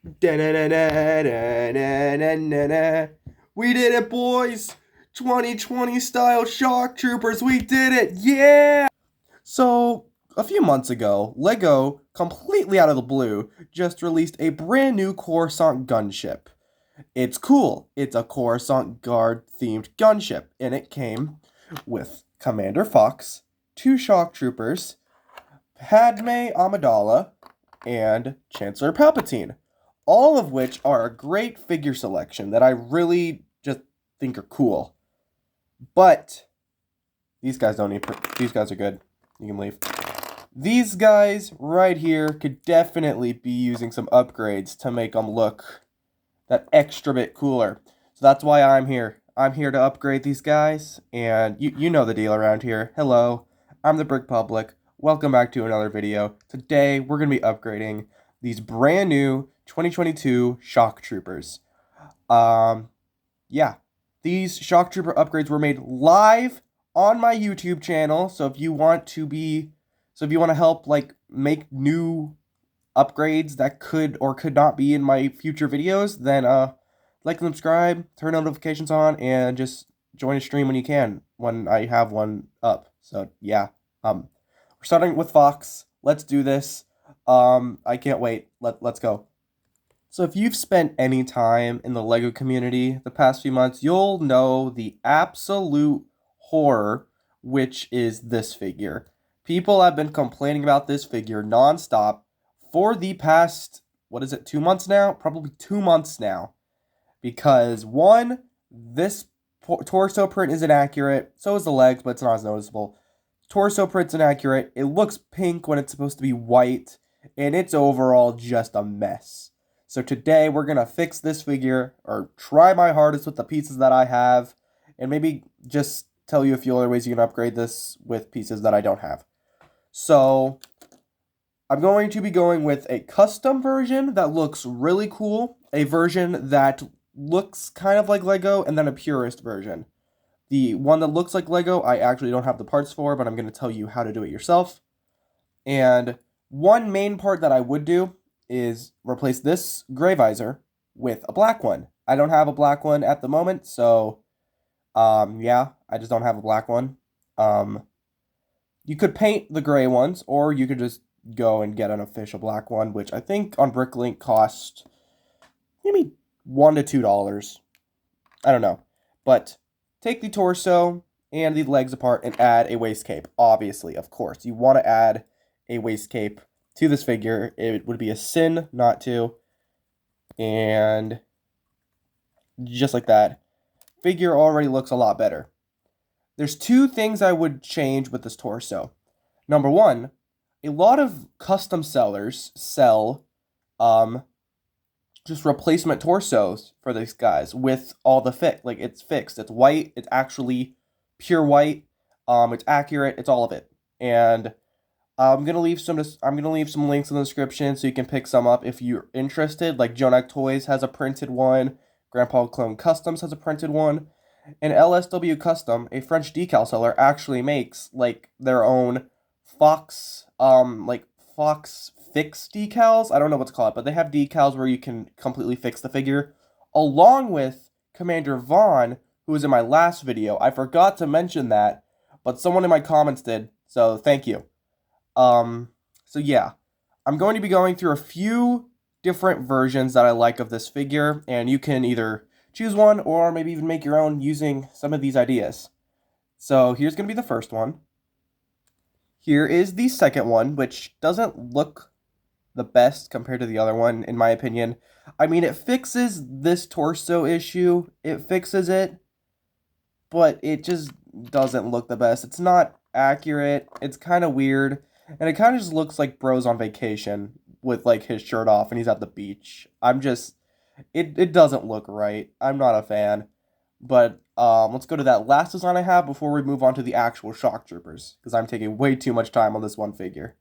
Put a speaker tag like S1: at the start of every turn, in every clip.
S1: Da-na-na-na-na-na-na-na. We did it, boys! 2020 style shock troopers, we did it! Yeah! So, a few months ago, LEGO, completely out of the blue, just released a brand new Coruscant Gunship. It's cool. It's a Coruscant Guard themed gunship, and it came with Commander Fox, two shock troopers, Padme Amidala, and Chancellor Palpatine, all of which are a great figure selection that I really just think are cool. But these guys don't need. These guys are good. You can leave. These guys right here could definitely be using some upgrades to make them look that extra bit cooler. So that's why I'm here. I'm here to upgrade these guys, and you know the deal around here. Hello, I'm the Brick Public. Welcome back to another video. Today, we're going to be upgrading these brand new 2022 Shock Troopers. Yeah, these Shock Trooper upgrades were made live on my YouTube channel, so if you want to help, like, make new upgrades that could or could not be in my future videos, then like and subscribe, turn notifications on, and just join a stream when you can, when I have one up. So yeah, we're starting with Fox. Let's do this. I can't wait. Let's go. So if you've spent any time in the LEGO community the past few months, you'll know the absolute horror, which is this figure. People have been complaining about this figure nonstop for the past, 2 months now? Probably 2 months now. Because, one, this torso print is inaccurate. So is the legs, but it's not as noticeable. Torso print's inaccurate. It looks pink when it's supposed to be white. And it's overall just a mess. So today, we're going to fix this figure, or try my hardest with the pieces that I have, and maybe just tell you a few other ways you can upgrade this with pieces that I don't have. So I'm going to be going with a custom version that looks really cool, a version that looks kind of like LEGO, and then a purist version. The one that looks like LEGO, I actually don't have the parts for, but I'm going to tell you how to do it yourself. And one main part that I would do is replace this gray visor with a black one. I don't have a black one at the moment, so yeah, I just don't have a black one. You could paint the gray ones, or you could just go and get an official black one, which I think on Bricklink cost maybe $1 to $2. I don't know. But take the torso and the legs apart and add a waist cape. Obviously, of course. You want to add a waist cape to this figure. It would be a sin not to. And just like that, figure already looks a lot better. There's two things I would change with this torso. Number one, a lot of custom sellers sell just replacement torsos for these guys with all the like it's fixed. It's white, it's actually pure white, it's accurate, it's all of it. And I'm gonna leave some links in the description so you can pick some up if you're interested. Like Jonak Toys has a printed one, Grandpa Clone Customs has a printed one. And LSW Custom, a French decal seller, actually makes like their own Fox Fox Fix decals. I don't know what's called, but they have decals where you can completely fix the figure, along with Commander Vaughn, who was in my last video. I forgot to mention that, but someone in my comments did, so thank you. So yeah, I'm going to be going through a few different versions that I like of this figure, and you can either choose one, or maybe even make your own using some of these ideas. So here's going to be the first one. Here is the second one, which doesn't look the best compared to the other one, in my opinion. I mean, it fixes this torso issue. It fixes it, but it just doesn't look the best. It's not accurate. It's kind of weird. And it kind of just looks like Bro's on vacation with, like, his shirt off and he's at the beach. It doesn't look right. I'm not a fan. But let's go to that last design I have before we move on to the actual Shock Troopers, because I'm taking way too much time on this one figure.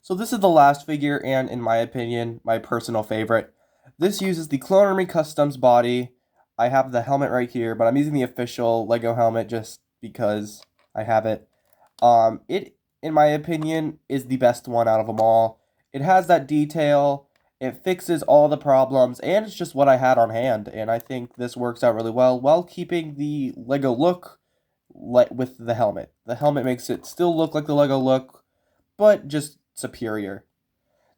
S1: So this is the last figure, and in my opinion, my personal favorite. This uses the Clone Army Customs body. I have the helmet right here, but I'm using the official LEGO helmet just because I have it. It, in my opinion, is the best one out of them all. It has that detail, It fixes all the problems, and it's just what I had on hand, and I think this works out really well while keeping the Lego look with the helmet. The helmet makes it still look like the Lego look, but just superior.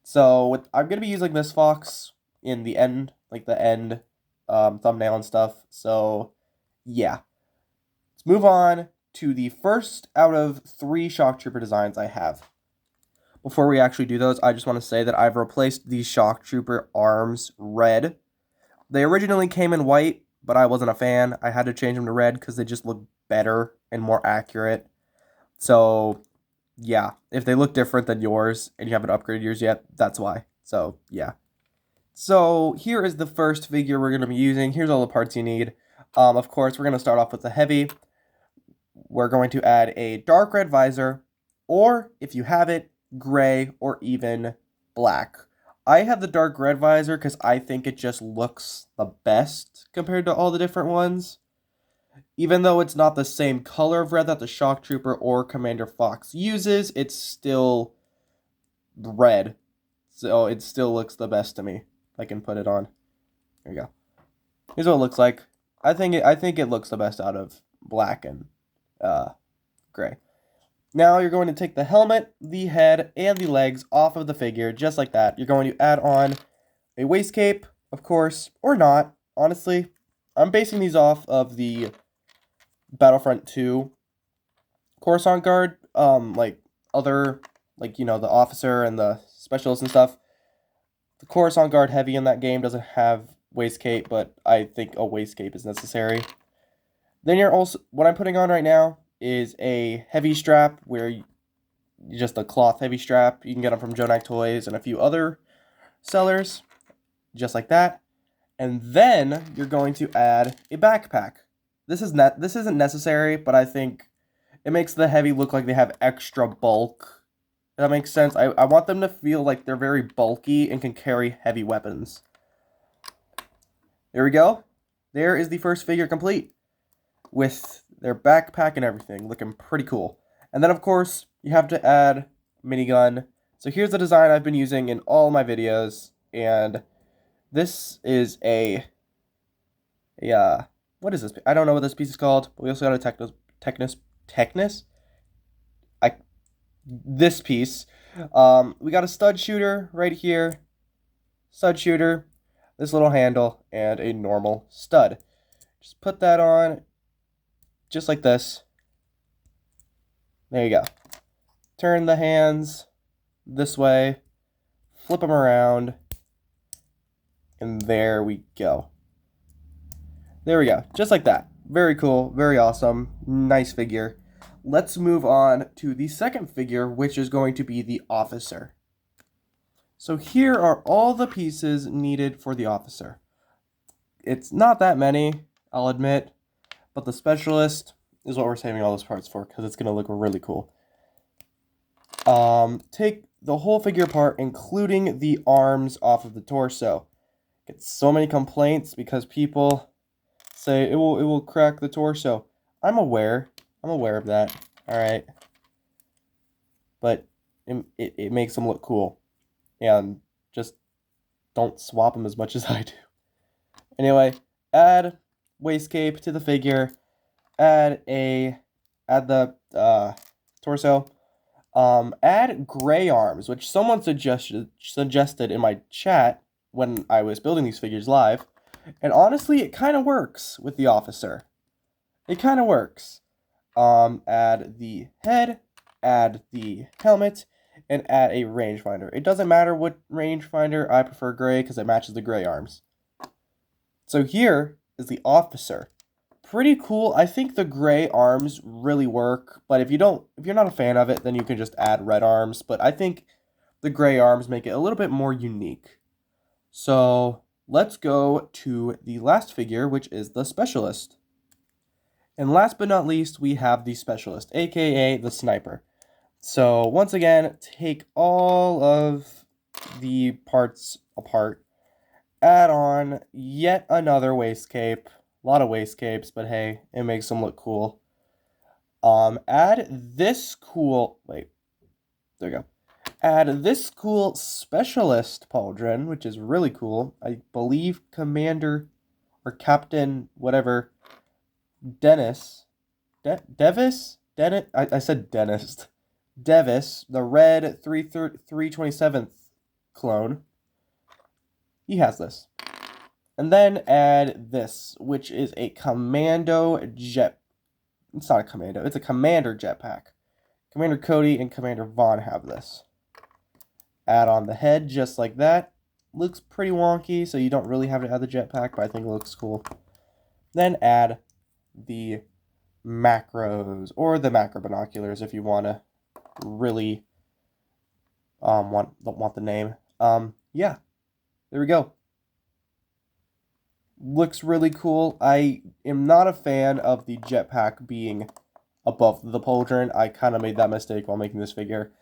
S1: So I'm going to be using this fox in the end, like the end thumbnail and stuff. So yeah, let's move on to the first out of 3 shock trooper designs I have. Before we actually do those, I just want to say that I've replaced these shock trooper arms red. They originally came in white, but I wasn't a fan. I had to change them to red because they just look better and more accurate. So yeah, if they look different than yours and you haven't upgraded yours yet, that's why. So yeah. So here is the first figure we're going to be using. Here's all the parts you need. Of course, we're going to start off with the heavy. We're going to add a dark red visor, or if you have it, gray or even black. I have the dark red visor because I think it just looks the best compared to all the different ones. Even though it's not the same color of red that the Shock Trooper or Commander Fox uses, it's still red. So it still looks the best to me. I can put it on. There you go. Here's what it looks like. I think it looks the best out of black and gray. Now you're going to take the helmet, the head, and the legs off of the figure, just like that. You're going to add on a waist cape, of course, or not. Honestly, I'm basing these off of the Battlefront 2 Coruscant Guard, the officer and the specialist and stuff. The Coruscant Guard heavy in that game doesn't have waist cape, but I think a waist cape is necessary. Then what I'm putting on right now is a heavy strap, just a cloth heavy strap. You can get them from Jonak Toys and a few other sellers, just like that. And then you're going to add a backpack. This isn't necessary, but I think it makes the heavy look like they have extra bulk. If that makes sense. I want them to feel like they're very bulky and can carry heavy weapons. There we go. There is the first figure complete, with their backpack and everything, looking pretty cool. And then, of course, you have to add minigun. So here's the design I've been using in all my videos, and this is what is this? I don't know what this piece is called, but we also got a this piece. We got a stud shooter right here, stud shooter, this little handle, and a normal stud. Just put that on, just like this. There you go. Turn the hands this way, flip them around, and there we go. There we go, just like that. Very cool, very awesome, nice figure. Let's move on to the second figure, which is going to be the officer. So here are all the pieces needed for the officer. It's not that many, I'll admit, but the specialist is what we're saving all those parts for, because it's going to look really cool. Take the whole figure apart, including the arms off of the torso. Get so many complaints because people say it will crack the torso. I'm aware of that. All right, but it makes them look cool, and just don't swap them as much as I do. Anyway, add waist cape to the figure. Add the torso. Add gray arms, which someone suggested in my chat when I was building these figures live. And honestly, it kind of works with the officer. It kind of works. Add the head, add the helmet, and add a rangefinder. It doesn't matter what rangefinder. I prefer gray because it matches the gray arms. So here is the officer. Pretty cool. I think the gray arms really work, but if you're not a fan of it, then you can just add red arms. But I think the gray arms make it a little bit more unique. So let's go to the last figure, which is the specialist. And last but not least, we have the specialist, aka the sniper. So once again, take all of the parts apart, add on yet another waist cape. A lot of waist capes, but hey, it makes them look cool. Add this cool, there you go. add this cool specialist pauldron, which is really cool. I believe Commander or Captain whatever Dennis Devis? I said Dennis. Devis, the red 327th clone. He has this. And then add this, which is a commando jet. It's not a commando, it's a commander jetpack. Commander Cody and Commander Vaughn have this. Add on the head just like that. Looks pretty wonky, so you don't really have to add the jetpack, but I think it looks cool. Then add the macros, or the macro binoculars if you want to really want the name. Yeah, there we go. Looks really cool. I am not a fan of the jetpack being above the pauldron. I kind of made that mistake while making this figure.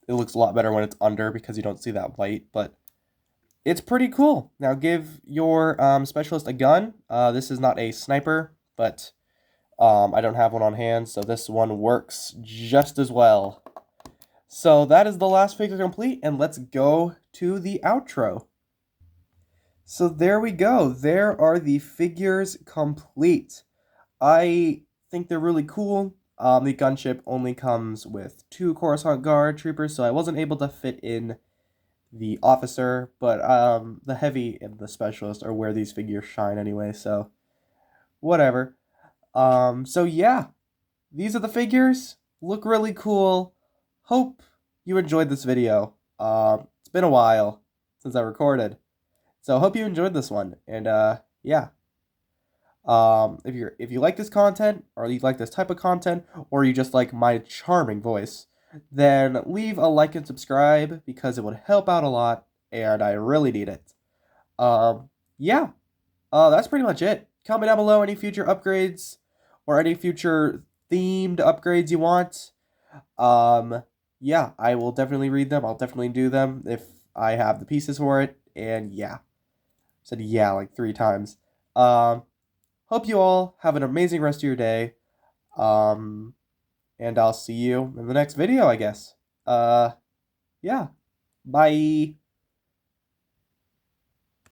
S1: It looks a lot better when it's under because you don't see that light, but it's pretty cool. Now give your specialist a gun. This is not a sniper, but I don't have one on hand, so this one works just as well. So that is the last figure complete, and let's go to the outro. So there we go. There are the figures complete. I think they're really cool. The gunship only comes with 2 Coruscant Guard troopers, so I wasn't able to fit in the officer, but the heavy and the specialist are where these figures shine anyway, so whatever. So yeah, these are the figures. Look really cool. Hope you enjoyed this video. It's been a while since I recorded, so hope you enjoyed this one. And yeah, if you like this content, or you like this type of content, or you just like my charming voice, then leave a like and subscribe because it would help out a lot, and I really need it. Yeah, that's pretty much it. Comment down below any future upgrades or any future themed upgrades you want. Yeah, I will definitely read them. I'll definitely do them if I have the pieces for it. And yeah, said yeah like 3 times. Hope you all have an amazing rest of your day. And I'll see you in the next video, I guess. Yeah. Bye.